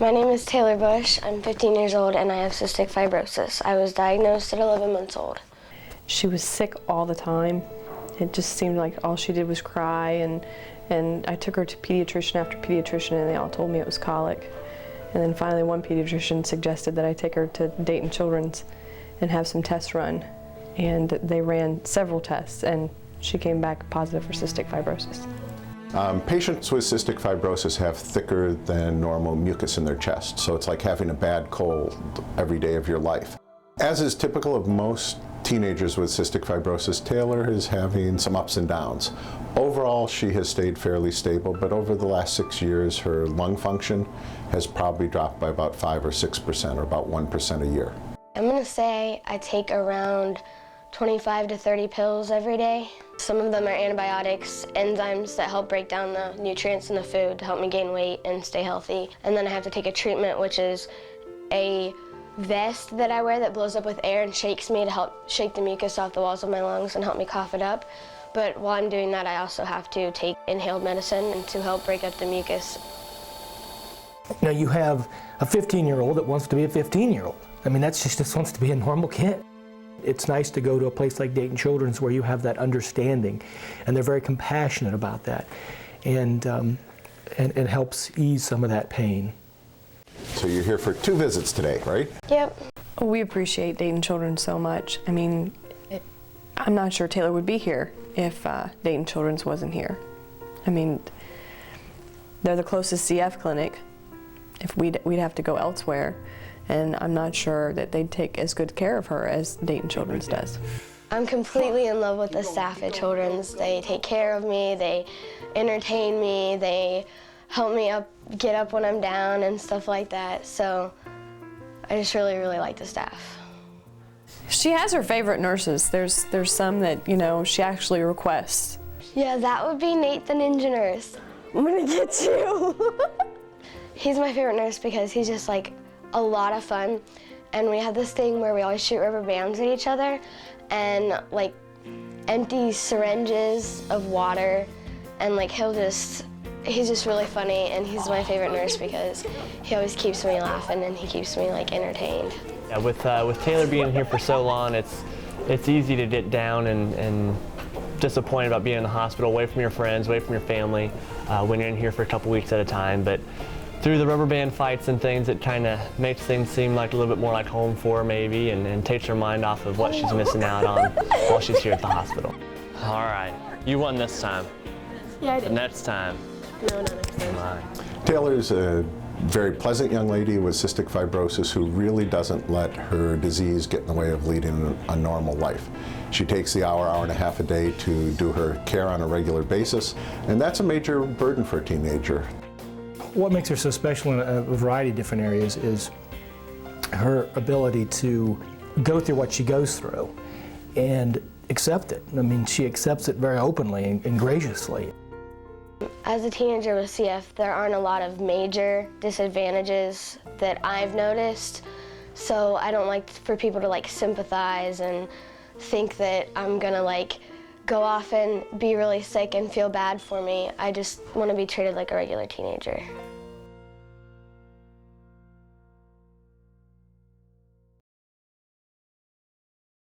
My name is Taylor Bush. I'm 15 years old and I have cystic fibrosis. I was diagnosed at 11 months old. She was sick all the time. It just seemed like all she did was cry, and I took her to pediatrician after pediatrician and they all told me it was colic. And then finally one pediatrician suggested that I take her to Dayton Childrens and have some tests run. And they ran several tests and she came back positive for cystic fibrosis. Patients with cystic fibrosis have thicker than normal mucus in their chest, so it's like having a bad cold every day of your life. As is typical of most teenagers with cystic fibrosis, Taylor is having some ups and downs. Overall, she has stayed fairly stable, but over the last 6 years, her lung function has probably dropped by about 5 or 6%, or about 1% a year. I'm gonna say I take around 25 to 30 pills every day. Some of them are antibiotics, enzymes that help break down the nutrients in the food to help me gain weight and stay healthy. And then I have to take a treatment, which is a vest that I wear that blows up with air and shakes me to help shake the mucus off the walls of my lungs and help me cough it up. But while I'm doing that, I also have to take inhaled medicine to help break up the mucus. Now you have a 15-year-old that wants to be a 15-year-old. I mean, that's just wants to be a normal kid. It's nice to go to a place like Dayton Children's where you have that understanding, and they're very compassionate about that, and it helps ease some of that pain. So you're here for 2 visits today, right? Yep. We appreciate Dayton Children's so much. I mean, I'm not sure Taylor would be here if Dayton Children's wasn't here. I mean, they're the closest CF clinic. If we'd have to go elsewhere, and I'm not sure that they'd take as good care of her as Dayton Children's does. I'm completely in love with the staff at Children's. They take care of me, they entertain me, they help me get up when I'm down and stuff like that. So I just really, really like the staff. She has her favorite nurses. There's some that, you know, she actually requests. Yeah, that would be Nate the Ninja Nurse. I'm gonna get you. He's my favorite nurse because he's just like a lot of fun, and we have this thing where we always shoot rubber bands at each other and like empty syringes of water, and like he's just really funny, and he's my favorite nurse because he always keeps me laughing and he keeps me like entertained. Yeah, with Taylor being here for so long, it's easy to get down and disappointed about being in the hospital, away from your friends, away from your family, when you're in here for a couple weeks at a time. But through the rubber band fights and things, it kind of makes things seem like a little bit more like home for her maybe, and takes her mind off of what she's missing out on while she's here at the hospital. All right, you won this time. Yeah, I did. The next time. No, not next time. All right. Taylor's a very pleasant young lady with cystic fibrosis who really doesn't let her disease get in the way of leading a normal life. She takes the hour and a half a day to do her care on a regular basis, and that's a major burden for a teenager. What makes her so special in a variety of different areas is her ability to go through what she goes through and accept it. I mean, she accepts it very openly and graciously. As a teenager with CF, there aren't a lot of major disadvantages that I've noticed, so I don't like for people to like sympathize and think that I'm gonna like go off and be really sick and feel bad for me. I just want to be treated like a regular teenager.